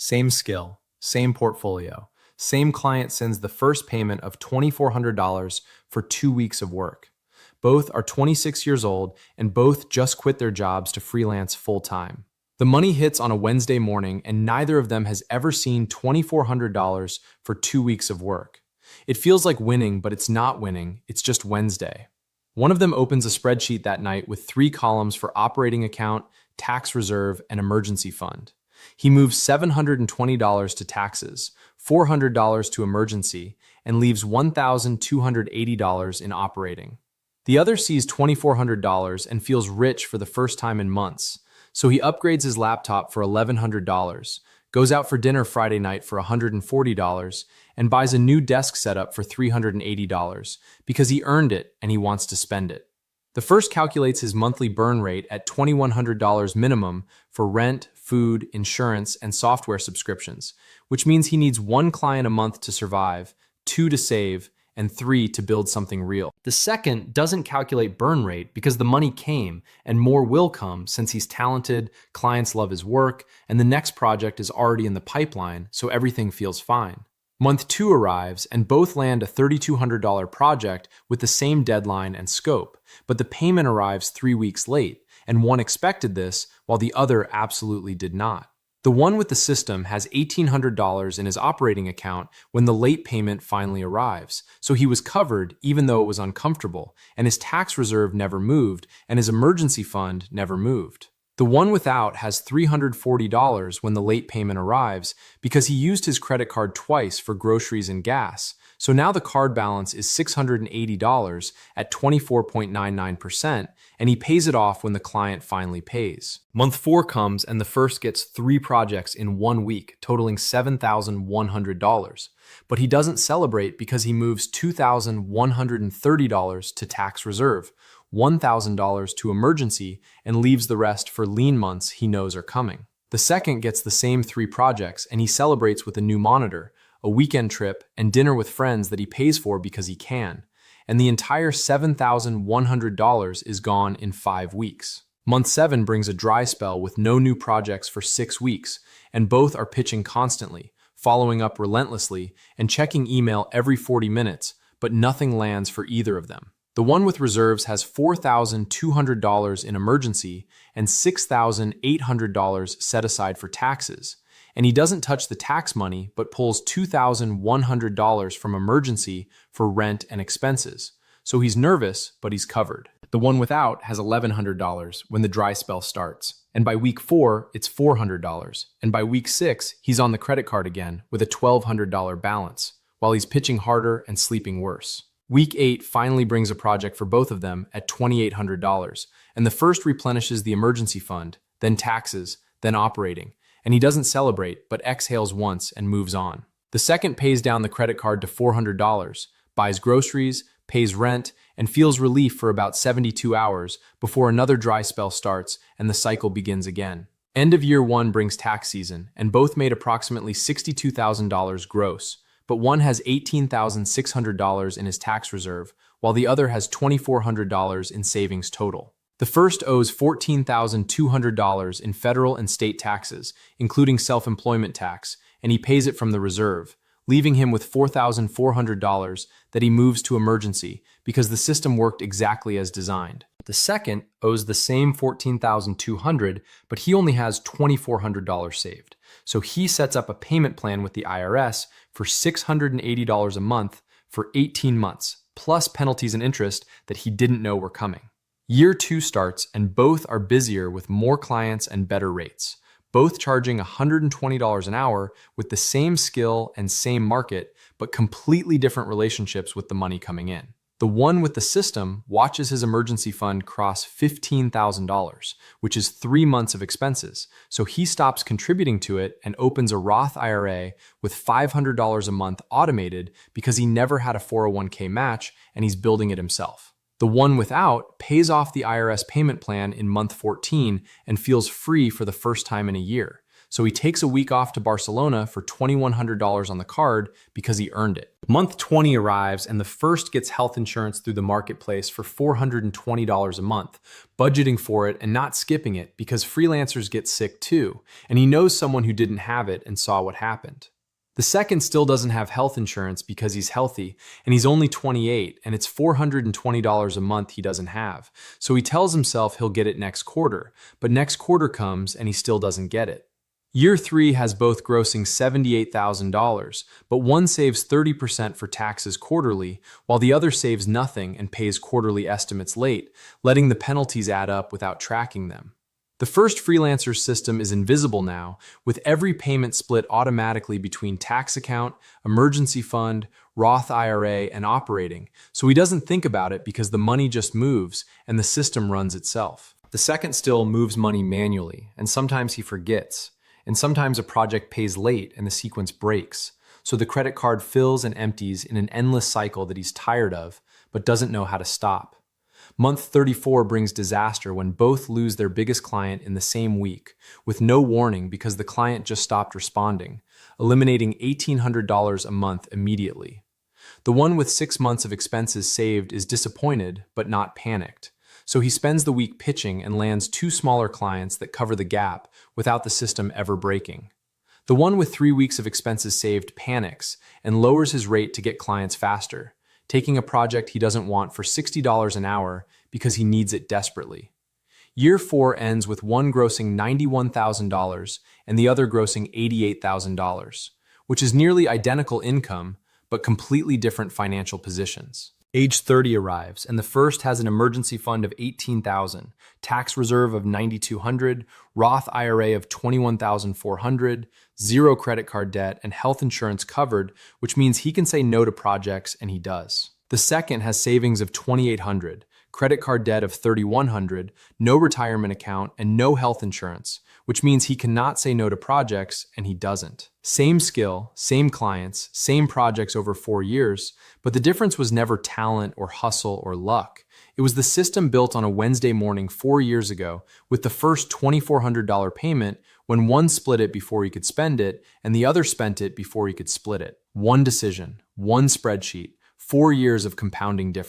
Same skill, same portfolio, same client sends the first payment of $2,400 for 2 weeks of work. Both are 26 years old and both just quit their jobs to freelance full time. The money hits on a Wednesday morning and neither of them has ever seen $2,400 for 2 weeks of work. It feels like winning, but it's not winning, it's just Wednesday. One of them opens a spreadsheet that night with 3 columns for operating account, tax reserve, and emergency fund. He moves $720 to taxes, $400 to emergency, and leaves $1,280 in operating. The other sees $2,400 and feels rich for the first time in months, so he upgrades his laptop for $1,100, goes out for dinner Friday night for $140, and buys a new desk setup for $380 because he earned it and he wants to spend it. The first calculates his monthly burn rate at $2,100 minimum for rent, food, insurance, and software subscriptions, which means he needs 1 client a month to survive, 2 to save, and 3 to build something real. The second doesn't calculate burn rate because the money came and more will come since he's talented, clients love his work, and the next project is already in the pipeline, so everything feels fine. Month 2 arrives and both land a $3,200 project with the same deadline and scope, but the payment arrives 3 weeks late, and one expected this while the other absolutely did not. The one with the system has $1,800 in his operating account when the late payment finally arrives, so he was covered even though it was uncomfortable, and his tax reserve never moved, and his emergency fund never moved. The one without has $340 when the late payment arrives because he used his credit card twice for groceries and gas, so now the card balance is $680 at 24.99%, and he pays it off when the client finally pays. Month 4 comes and the first gets 3 projects in 1 week, totaling $7,100. But he doesn't celebrate because he moves $2,130 to tax reserve, $1,000 to emergency, and leaves the rest for lean months he knows are coming. The second gets the same 3 projects and he celebrates with a new monitor, a weekend trip, and dinner with friends that he pays for because he can. And the entire $7,100 is gone in 5 weeks. Month 7 brings a dry spell with no new projects for 6 weeks, and both are pitching constantly, following up relentlessly, and checking email every 40 minutes, but nothing lands for either of them. The one with reserves has $4,200 in emergency and $6,800 set aside for taxes, and he doesn't touch the tax money but pulls $2,100 from emergency for rent and expenses. So he's nervous, but he's covered. The one without has $1,100 when the dry spell starts, and by week 4, it's $400, and by week 6, he's on the credit card again with a $1,200 balance, while he's pitching harder and sleeping worse. Week 8 finally brings a project for both of them at $2,800, and the first replenishes the emergency fund, then taxes, then operating, and he doesn't celebrate but exhales once and moves on. The second pays down the credit card to $400, buys groceries, pays rent, and feels relief for about 72 hours before another dry spell starts and the cycle begins again. End of year 1 brings tax season, and both made approximately $62,000 gross, but one has $18,600 in his tax reserve, while the other has $2,400 in savings total. The first owes $14,200 in federal and state taxes, including self-employment tax, and he pays it from the reserve, leaving him with $4,400 that he moves to emergency because the system worked exactly as designed. The second owes the same $14,200, but he only has $2,400 saved. So he sets up a payment plan with the IRS for $680 a month for 18 months, plus penalties and interest that he didn't know were coming. Year 2 starts and both are busier with more clients and better rates, both charging $120 an hour with the same skill and same market, but completely different relationships with the money coming in. The one with the system watches his emergency fund cross $15,000, which is 3 months of expenses, so he stops contributing to it and opens a Roth IRA with $500 a month automated because he never had a 401k match and he's building it himself. The one without pays off the IRS payment plan in month 14 and feels free for the first time in a year, So he takes a week off to Barcelona for $2,100 on the card because he earned it. Month 20 arrives and the first gets health insurance through the marketplace for $420 a month, budgeting for it and not skipping it because freelancers get sick too, and he knows someone who didn't have it and saw what happened. The second still doesn't have health insurance because he's healthy, and he's only 28, and it's $420 a month he doesn't have. So he tells himself he'll get it next quarter, but next quarter comes and he still doesn't get it. Year 3 has both grossing $78,000, but one saves 30% for taxes quarterly, while the other saves nothing and pays quarterly estimates late, letting the penalties add up without tracking them. The first freelancer's system is invisible now, with every payment split automatically between tax account, emergency fund, Roth IRA, and operating, so he doesn't think about it because the money just moves and the system runs itself. The second still moves money manually, and sometimes he forgets, and sometimes a project pays late and the sequence breaks, so the credit card fills and empties in an endless cycle that he's tired of, but doesn't know how to stop. Month 34 brings disaster when both lose their biggest client in the same week, with no warning because the client just stopped responding, eliminating $1,800 a month immediately. The one with 6 months of expenses saved is disappointed, but not panicked. So he spends the week pitching and lands 2 smaller clients that cover the gap without the system ever breaking. The one with 3 weeks of expenses saved panics and lowers his rate to get clients faster, taking a project he doesn't want for $60 an hour because he needs it desperately. Year 4 ends with one grossing $91,000 and the other grossing $88,000, which is nearly identical income, but completely different financial positions. Age 30 arrives, and the first has an emergency fund of $18,000, tax reserve of $9,200, Roth IRA of $21,400, 0 credit card debt, and health insurance covered, which means he can say no to projects, and he does. The second has savings of $2,800, credit card debt of $3,100, no retirement account, and no health insurance, which means he cannot say no to projects, and he doesn't. Same skill, same clients, same projects over 4 years, but the difference was never talent or hustle or luck. It was the system built on a Wednesday morning 4 years ago with the first $2,400 payment when one split it before he could spend it and the other spent it before he could split it. One decision, one spreadsheet, 4 years of compounding difference.